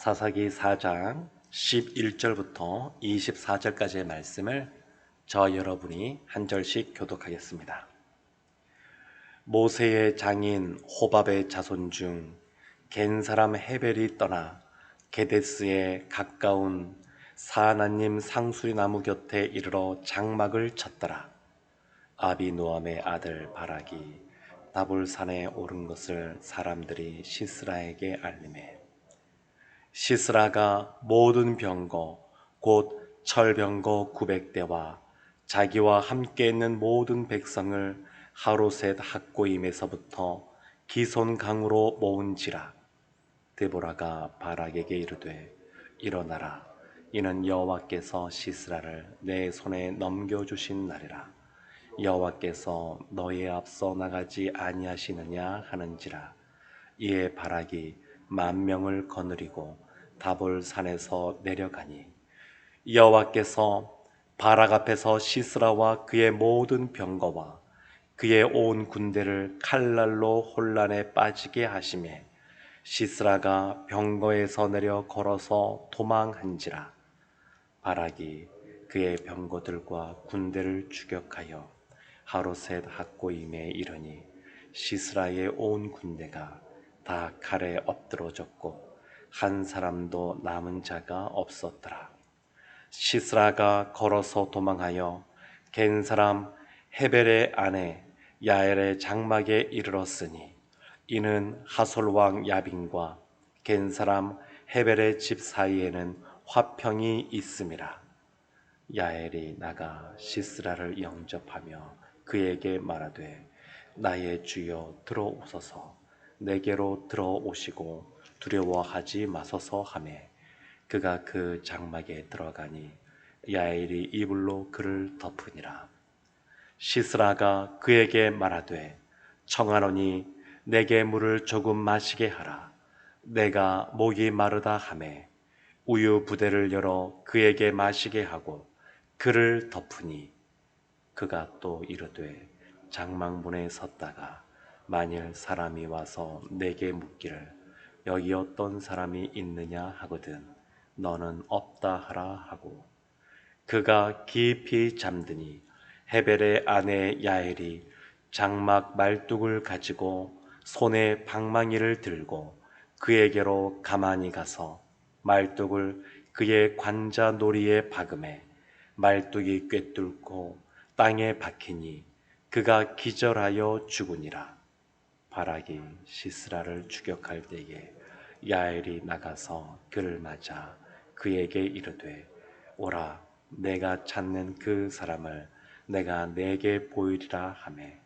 사사기 4장 11절부터 24절까지의 말씀을 저 여러분이 한 절씩 교독하겠습니다. 모세의 장인 호밥의 자손 중 겐 사람 헤벨이 떠나 게데스에 가까운 사하나님 상수리나무 곁에 이르러 장막을 쳤더라. 아비노함의 아들 바락이 다볼산에 오른 것을 사람들이 시스라에게 알리매 시스라가 모든 병거 곧 철병거 900대와 자기와 함께 있는 모든 백성을 하루셋 학고임에서부터 기손강으로 모은지라. 데보라가 바락에게 이르되 일어나라, 이는 여호와께서 시스라를 내 손에 넘겨주신 날이라. 여호와께서 너의 앞서 나가지 아니하시느냐 하는지라. 이에 바락이 10,000명을 거느리고 다볼산에서 내려가니 여호와께서 바락 앞에서 시스라와 그의 모든 병거와 그의 온 군대를 칼날로 혼란에 빠지게 하시매 시스라가 병거에서 내려 걸어서 도망한지라. 바락이 그의 병거들과 군대를 추격하여 하루셋 학고임에 이르니 시스라의 온 군대가 다 칼에 엎드러졌고 한 사람도 남은 자가 없었더라. 시스라가 걸어서 도망하여 겐 사람 헤벨의 아내 야엘의 장막에 이르렀으니 이는 하솔 왕 야빈과 겐 사람 헤벨의 집 사이에는 화평이 있음이라. 야엘이 나가 시스라를 영접하며 그에게 말하되 나의 주여 들어오소서, 내게로 들어오시고 두려워하지 마소서 하매 그가 그 장막에 들어가니 야엘이 이불로 그를 덮으니라. 시스라가 그에게 말하되 청하노니 내게 물을 조금 마시게 하라. 내가 목이 마르다 하매 우유 부대를 열어 그에게 마시게 하고 그를 덮으니 그가 또 이르되 장막문에 섰다가 만일 사람이 와서 내게 묻기를 여기 어떤 사람이 있느냐 하거든 너는 없다 하라 하고 그가 깊이 잠드니 헤벨의 아내 야엘이 장막 말뚝을 가지고 손에 방망이를 들고 그에게로 가만히 가서 말뚝을 그의 관자 놀이에 박음에 말뚝이 꿰뚫고 땅에 박히니 그가 기절하여 죽으니라. 바락이 시스라를 추격할 때에 야엘이 나가서 그를 맞아 그에게 이르되 오라, 내가 찾는 그 사람을 내가 내게 보이리라 하매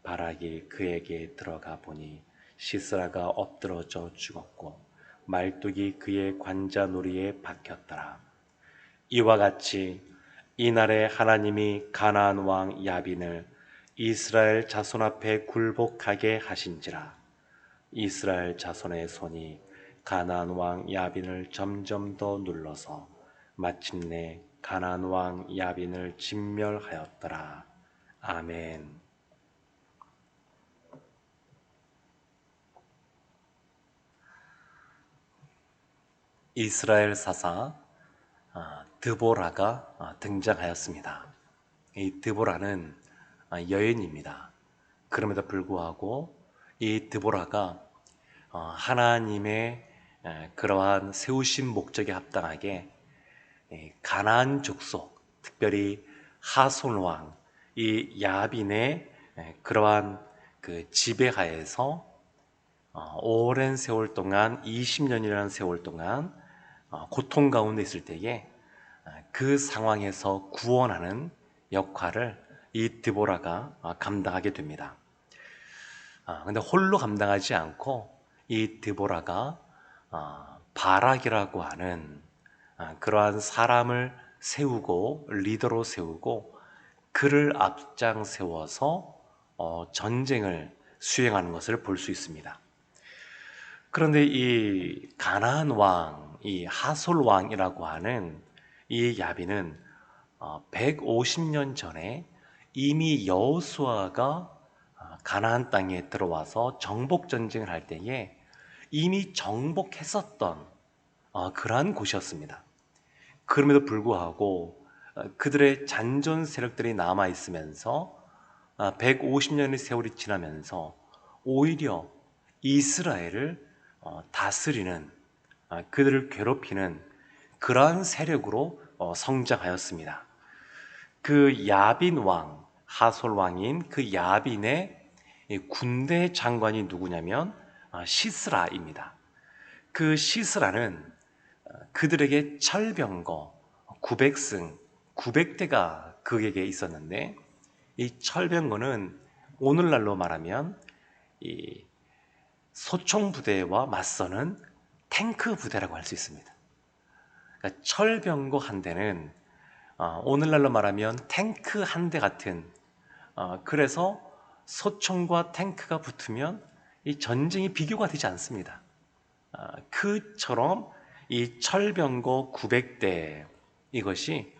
바락이 그에게 들어가 보니 시스라가 엎드러져 죽었고 말뚝이 그의 관자 놀이에 박혔더라. 이와 같이 이날에 하나님이 가나안 왕 야빈을 이스라엘 자손 앞에 굴복하게 하신지라. 이스라엘 자손의 손이 가나안 왕 야빈을 점점 더 눌러서 마침내 가나안 왕 야빈을 진멸하였더라. 아멘. 이스라엘 사사 드보라가 등장하였습니다. 이 드보라는 여인입니다. 그럼에도 불구하고 이 드보라가 하나님의 그러한 세우신 목적에 합당하게 가나안 족속, 특별히 하솔 왕, 이 야빈의 그러한 그 지배하에서 오랜 세월 동안 20년이라는 세월 동안 고통 가운데 있을 때에 그 상황에서 구원하는 역할을 이 드보라가 감당하게 됩니다. 근데 홀로 감당하지 않고 이 드보라가 바락이라고 하는 그러한 사람을 세우고 리더로 세우고 그를 앞장 세워서 전쟁을 수행하는 것을 볼 수 있습니다. 그런데 이 가나안 왕, 이 하솔 왕이라고 하는 이 야빈은 150년 전에 이미 여호수아가 가나안 땅에 들어와서 정복 전쟁을 할 때에 이미 정복했었던 그러한 곳이었습니다. 그럼에도 불구하고 그들의 잔존 세력들이 남아 있으면서 150년의 세월이 지나면서 오히려 이스라엘을 다스리는, 그들을 괴롭히는 그러한 세력으로 성장하였습니다. 그 야빈 왕, 하솔 왕인 그 야빈의 이 군대 장관이 누구냐면 시스라입니다. 그 시스라는 그들에게 철병거 900승, 900대가 그에게 있었는데, 이 철병거는 오늘날로 말하면 이 소총 부대와 맞서는 탱크 부대라고 할 수 있습니다. 그러니까 철병거 한 대는 오늘날로 말하면 탱크 한 대 같은, 그래서 소총과 탱크가 붙으면 이 전쟁이 비교가 되지 않습니다. 그처럼 이 철병거 900대, 이것이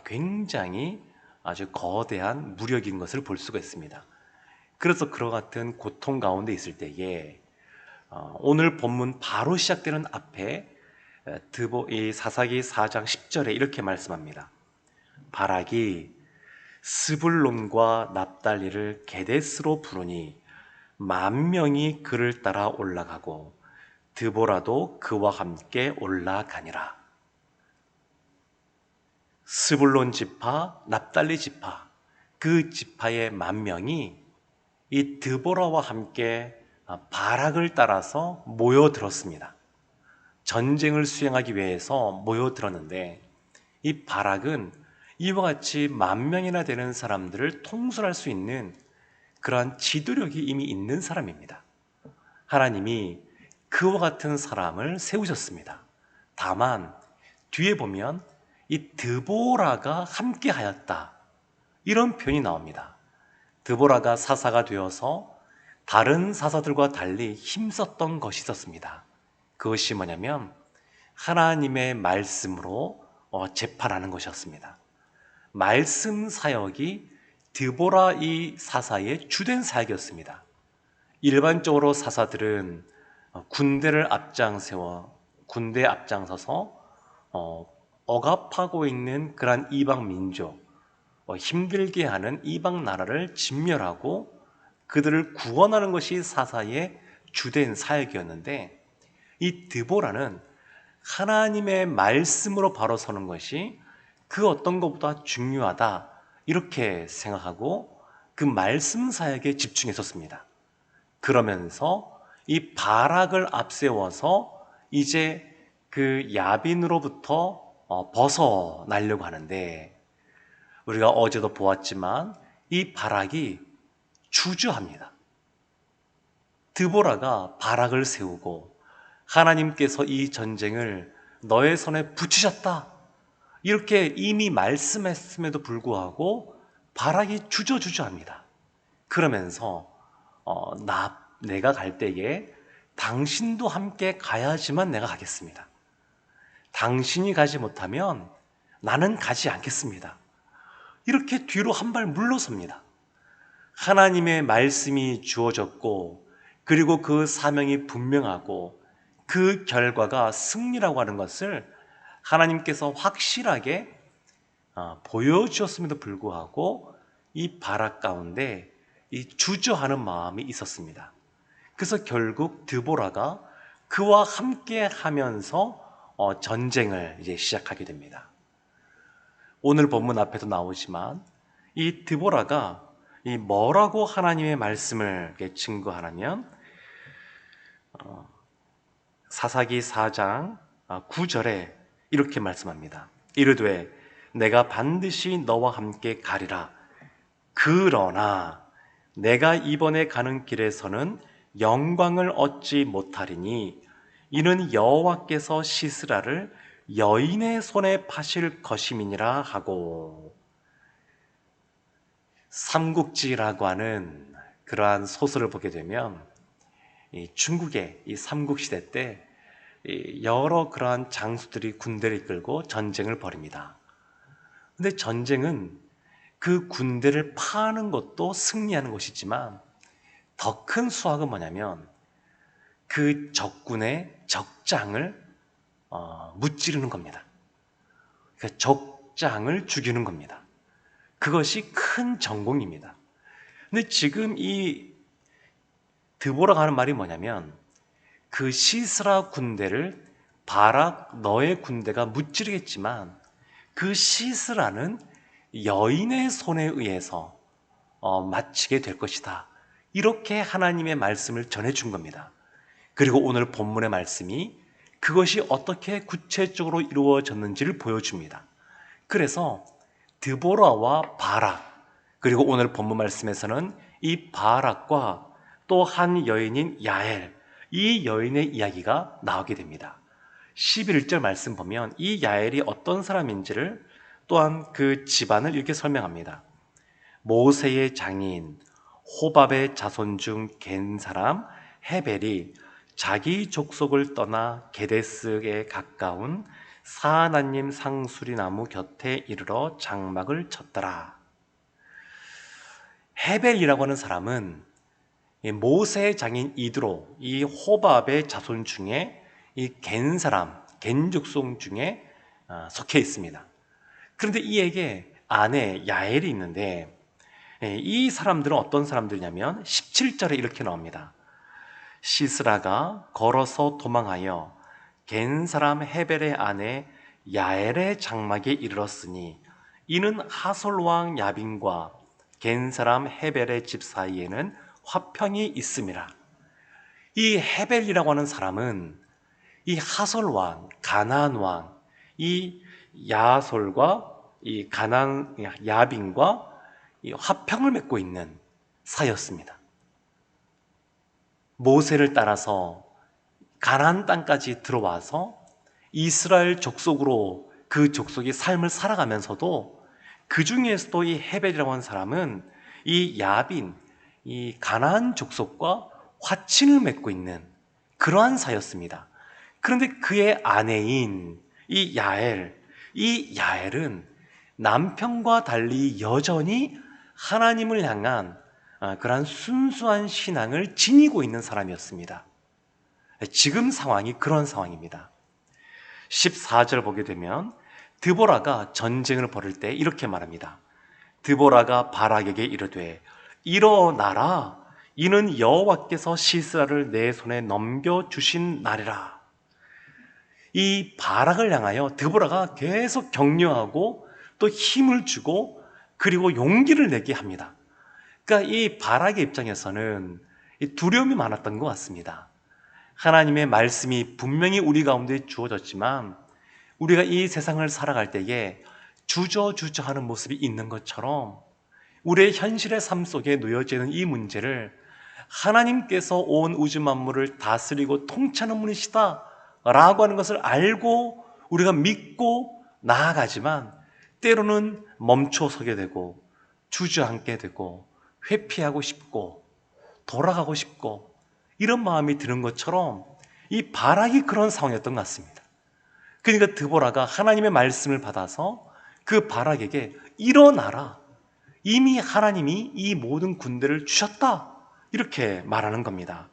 굉장히 아주 거대한 무력인 것을 볼 수가 있습니다. 그래서 그와 같은 고통 가운데 있을 때에 오늘 본문 바로 시작되는 앞에 이 사사기 4장 10절에 이렇게 말씀합니다. 바락이 스불론과 납달리를 게데스로 부르니 10,000명이 그를 따라 올라가고 드보라도 그와 함께 올라가니라. 스불론 지파, 납달리 지파, 그 지파의 10,000명이 이 드보라와 함께 바락을 따라서 모여들었습니다. 전쟁을 수행하기 위해서 모여들었는데, 이 바락은 이와 같이 10,000명이나 되는 사람들을 통솔할 수 있는 그러한 지도력이 이미 있는 사람입니다. 하나님이 그와 같은 사람을 세우셨습니다. 다만 뒤에 보면 이 드보라가 함께 하였다, 이런 표현이 나옵니다. 드보라가 사사가 되어서 다른 사사들과 달리 힘썼던 것이 있었습니다. 그것이 뭐냐면 하나님의 말씀으로 재판하는 것이었습니다. 말씀 사역이 드보라 이 사사의 주된 사역이었습니다. 일반적으로 사사들은 군대에 앞장서서 억압하고 있는 그러한 이방 민족, 힘들게 하는 이방 나라를 진멸하고 그들을 구원하는 것이 사사의 주된 사역이었는데, 이 드보라는 하나님의 말씀으로 바로 서는 것이 그 어떤 것보다 중요하다, 이렇게 생각하고 그 말씀 사역에 집중했었습니다. 그러면서 이 바락을 앞세워서 이제 그 야빈으로부터 벗어나려고 하는데, 우리가 어제도 보았지만 이 바락이 주저합니다. 드보라가 바락을 세우고 하나님께서 이 전쟁을 너의 손에 붙이셨다, 이렇게 이미 말씀했음에도 불구하고 바락이 주저주저합니다. 그러면서 내가 갈 때에 당신도 함께 가야지만 내가 가겠습니다. 당신이 가지 못하면 나는 가지 않겠습니다. 이렇게 뒤로 한 발 물러섭니다. 하나님의 말씀이 주어졌고, 그리고 그 사명이 분명하고 그 결과가 승리라고 하는 것을 하나님께서 확실하게 보여주었음에도 불구하고 이 바락 가운데 이 주저하는 마음이 있었습니다. 그래서 결국 드보라가 그와 함께 하면서 전쟁을 이제 시작하게 됩니다. 오늘 본문 앞에도 나오지만 이 드보라가 이 뭐라고 하나님의 말씀을 증거하냐면 사사기 4장 9절에 이렇게 말씀합니다. 이르되 내가 반드시 너와 함께 가리라. 그러나 내가 이번에 가는 길에서는 영광을 얻지 못하리니 이는 여호와께서 시스라를 여인의 손에 파실 것임이니라 하고, 삼국지라고 하는 그러한 소설을 보게 되면 중국의 이 삼국시대 때 여러 그러한 장수들이 군대를 이끌고 전쟁을 벌입니다. 근데 전쟁은 그 군대를 파는 것도 승리하는 것이지만 더 큰 수확은 뭐냐면 그 적군의 적장을 무찌르는 겁니다. 그러니까 적장을 죽이는 겁니다. 그것이 큰 전공입니다. 근데 지금 이 드보라가 하는 말이 뭐냐면 그 시스라 군대를 바락 너의 군대가 무찌르겠지만 그 시스라는 여인의 손에 의해서 마치게 될 것이다. 이렇게 하나님의 말씀을 전해준 겁니다. 그리고 오늘 본문의 말씀이 그것이 어떻게 구체적으로 이루어졌는지를 보여줍니다. 그래서 드보라와 바락, 그리고 오늘 본문 말씀에서는 이 바락과 또 한 여인인 야엘, 이 여인의 이야기가 나오게 됩니다. 11절 말씀 보면 이 야엘이 어떤 사람인지를 또한 그 집안을 이렇게 설명합니다. 모세의 장인 호밥의 자손 중 겐 사람 헤벨이 자기 족속을 떠나 게데스에 가까운 사하나님 상수리 나무 곁에 이르러 장막을 쳤더라. 헤벨이라고 하는 사람은 모세의 장인 이드로, 이 호밥의 자손 중에 이 겐 사람, 겐 족속 중에 속해 있습니다. 그런데 이에게 아내 야엘이 있는데 이 사람들은 어떤 사람들이냐면 17절에 이렇게 나옵니다. 시스라가 걸어서 도망하여 겐 사람 헤벨의 아내 야엘의 장막에 이르렀으니 이는 하솔 왕 야빈과 겐 사람 헤벨의 집 사이에는 화평이 있음이라. 이 헤벨이라고 하는 사람은 이 하솔 왕, 가나안 왕, 이 야솔과 이 가나안 야빈과 이 화평을 맺고 있는 사였습니다. 모세를 따라서 가나안 땅까지 들어와서 이스라엘 족속으로 그 족속이 삶을 살아가면서도 그 중에서도 이 헤벨이라고 하는 사람은 이 야빈, 이 가나안 족속과 화친을 맺고 있는 그러한 사였습니다. 그런데 그의 아내인 이 야엘은 남편과 달리 여전히 하나님을 향한 그러한 순수한 신앙을 지니고 있는 사람이었습니다. 지금 상황이 그런 상황입니다. 14절 보게 되면 드보라가 전쟁을 벌일 때 이렇게 말합니다. 드보라가 바락에게 이르되 일어나라, 이는 여호와께서 시스라를 내 손에 넘겨주신 날이라. 이 바락을 향하여 드보라가 계속 격려하고 또 힘을 주고 그리고 용기를 내게 합니다. 그러니까 이 바락의 입장에서는 두려움이 많았던 것 같습니다. 하나님의 말씀이 분명히 우리 가운데 주어졌지만 우리가 이 세상을 살아갈 때에 주저주저하는 모습이 있는 것처럼 우리의 현실의 삶 속에 놓여지는 이 문제를 하나님께서 온 우주 만물을 다스리고 통치하는 분이시다 라고 하는 것을 알고 우리가 믿고 나아가지만 때로는 멈춰서게 되고 주저앉게 되고 회피하고 싶고 돌아가고 싶고 이런 마음이 드는 것처럼 이 바락이 그런 상황이었던 것 같습니다. 그러니까 드보라가 하나님의 말씀을 받아서 그 바락에게 일어나라, 이미 하나님이 이 모든 군대를 주셨다, 이렇게 말하는 겁니다.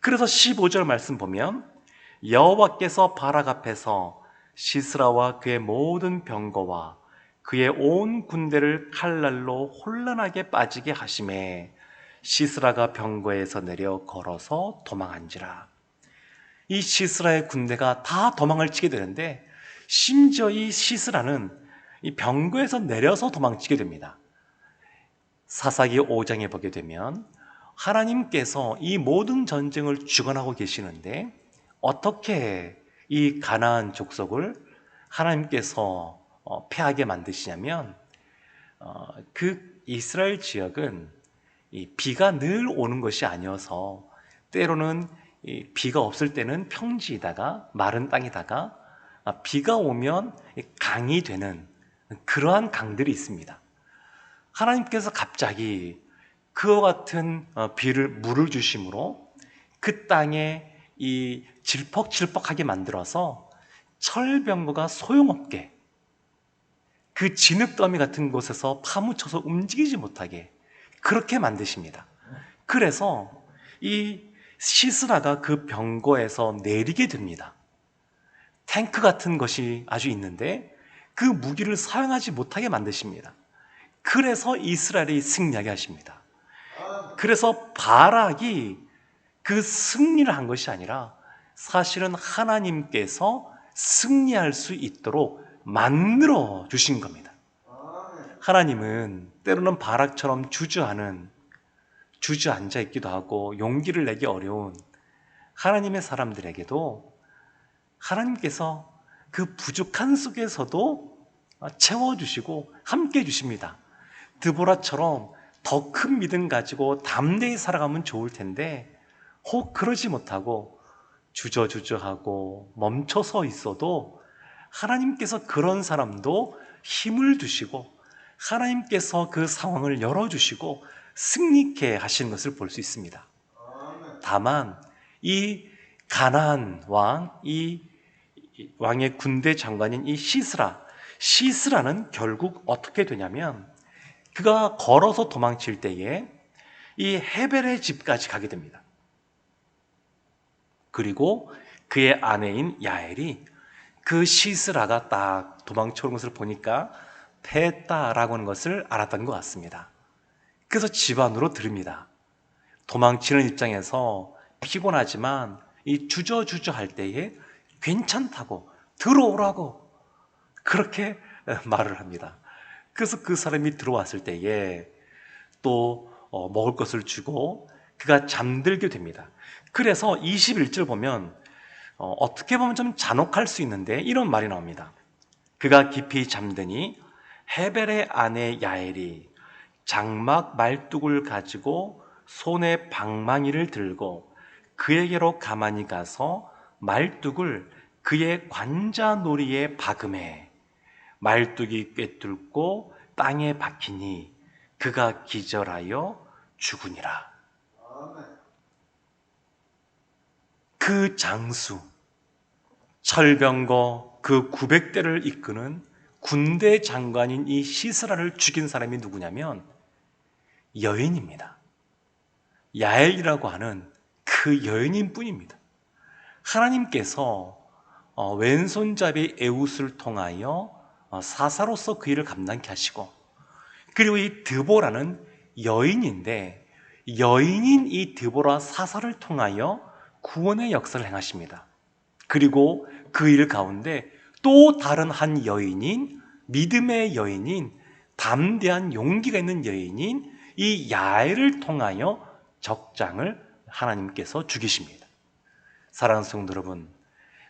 그래서 15절 말씀 보면 여호와께서 바락 앞에서 시스라와 그의 모든 병거와 그의 온 군대를 칼날로 혼란하게 빠지게 하심에 시스라가 병거에서 내려 걸어서 도망한지라. 이 시스라의 군대가 다 도망을 치게 되는데 심지어 이 시스라는 이 병거에서 내려서 도망치게 됩니다. 사사기 5장에 보게 되면 하나님께서 이 모든 전쟁을 주관하고 계시는데 어떻게 이 가나안 족속을 하나님께서 패하게 만드시냐면 그 이스라엘 지역은 이 비가 늘 오는 것이 아니어서 때로는 이 비가 없을 때는 평지이다가 마른 땅이다가 비가 오면 강이 되는 그러한 강들이 있습니다. 하나님께서 갑자기 그와 같은 물을 주심으로 그 땅에 이 질퍽질퍽하게 만들어서 철병거가 소용없게 그 진흙더미 같은 곳에서 파묻혀서 움직이지 못하게 그렇게 만드십니다. 그래서 이 시스라가 그 병거에서 내리게 됩니다. 탱크 같은 것이 아주 있는데 그 무기를 사용하지 못하게 만드십니다. 그래서 이스라엘이 승리하게 하십니다. 그래서 바락이 그 승리를 한 것이 아니라 사실은 하나님께서 승리할 수 있도록 만들어 주신 겁니다. 하나님은 때로는 바락처럼 주저앉아 있기도 하고 용기를 내기 어려운 하나님의 사람들에게도 하나님께서 그 부족한 속에서도 채워주시고 함께 해주십니다. 드보라처럼 더 큰 믿음 가지고 담대히 살아가면 좋을 텐데 혹 그러지 못하고 주저주저하고 멈춰서 있어도 하나님께서 그런 사람도 힘을 주시고 하나님께서 그 상황을 열어주시고 승리케 하시는 것을 볼 수 있습니다. 다만 이 가나안 왕, 이 왕의 군대 장관인 이 시스라는 결국 어떻게 되냐면 그가 걸어서 도망칠 때에 이 헤벨의 집까지 가게 됩니다. 그리고 그의 아내인 야엘이 그 시스라가 딱 도망쳐오는 것을 보니까 패했다라고 하는 것을 알았던 것 같습니다. 그래서 집 안으로 들입니다. 도망치는 입장에서 피곤하지만 이 주저주저 할 때에 괜찮다고 들어오라고 그렇게 말을 합니다. 그래서 그 사람이 들어왔을 때에 또 먹을 것을 주고 그가 잠들게 됩니다. 그래서 21절 보면 어떻게 보면 좀 잔혹할 수 있는데 이런 말이 나옵니다. 그가 깊이 잠드니 헤벨의 아내 야엘이 장막 말뚝을 가지고 손에 방망이를 들고 그에게로 가만히 가서 말뚝을 그의 관자놀이에 박음해 말뚝이 꿰뚫고 땅에 박히니 그가 기절하여 죽으니라. 그 장수 철병거 그 900대를 이끄는 군대 장관인 이 시스라를 죽인 사람이 누구냐면 여인입니다. 야엘이라고 하는 그 여인인 뿐입니다. 하나님께서 왼손잡이 에웃을 통하여 사사로서 그 일을 감당케 하시고 그리고 이 드보라는 여인인데 여인인 이 드보라 사사를 통하여 구원의 역사를 행하십니다. 그리고 그 일 가운데 또 다른 한 여인인 믿음의 여인인 담대한 용기가 있는 여인인 이 야엘을 통하여 적장을 하나님께서 죽이십니다. 사랑하는 성도 여러분,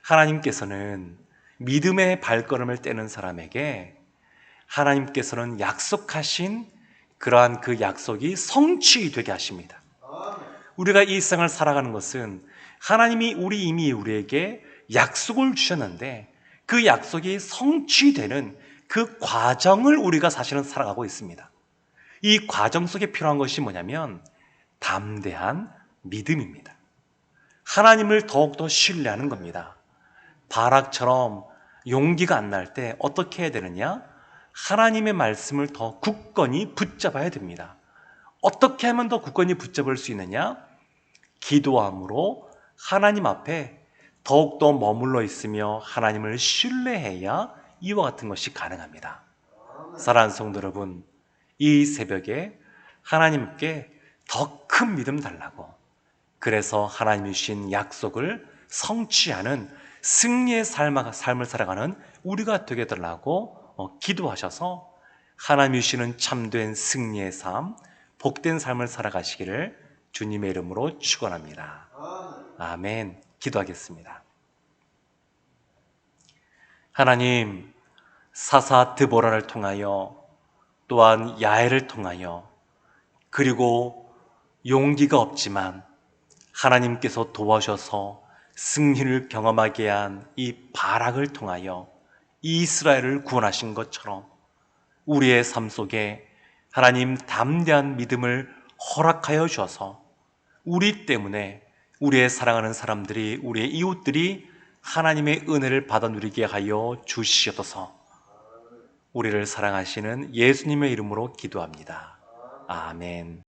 하나님께서는 믿음의 발걸음을 떼는 사람에게 하나님께서는 약속하신 그러한 그 약속이 성취되게 하십니다. 우리가 이 세상을 살아가는 것은 하나님이 이미 우리에게 약속을 주셨는데 그 약속이 성취되는 그 과정을 우리가 사실은 살아가고 있습니다. 이 과정 속에 필요한 것이 뭐냐면 담대한 믿음입니다. 하나님을 더욱더 신뢰하는 겁니다. 바락처럼 용기가 안 날 때 어떻게 해야 되느냐? 하나님의 말씀을 더 굳건히 붙잡아야 됩니다. 어떻게 하면 더 굳건히 붙잡을 수 있느냐? 기도함으로 하나님 앞에 더욱더 머물러 있으며 하나님을 신뢰해야 이와 같은 것이 가능합니다. 사랑하는 성도 여러분, 이 새벽에 하나님께 더 큰 믿음 달라고, 그래서 하나님이 주신 약속을 성취하는 승리의 삶을 살아가는 우리가 되게 달라고 기도하셔서 하나님이 주시는 참된 승리의 삶, 복된 삶을 살아가시기를 주님의 이름으로 축원합니다. 아멘. 기도하겠습니다. 하나님, 사사 드보라를 통하여 또한 야엘을 통하여 그리고 용기가 없지만 하나님께서 도와셔서 승리를 경험하게 한 이 바락을 통하여 이스라엘을 구원하신 것처럼 우리의 삶 속에 하나님 담대한 믿음을 허락하여 주셔서 우리 때문에 우리의 사랑하는 사람들이, 우리의 이웃들이 하나님의 은혜를 받아 누리게 하여 주시옵소서. 우리를 사랑하시는 예수님의 이름으로 기도합니다. 아멘.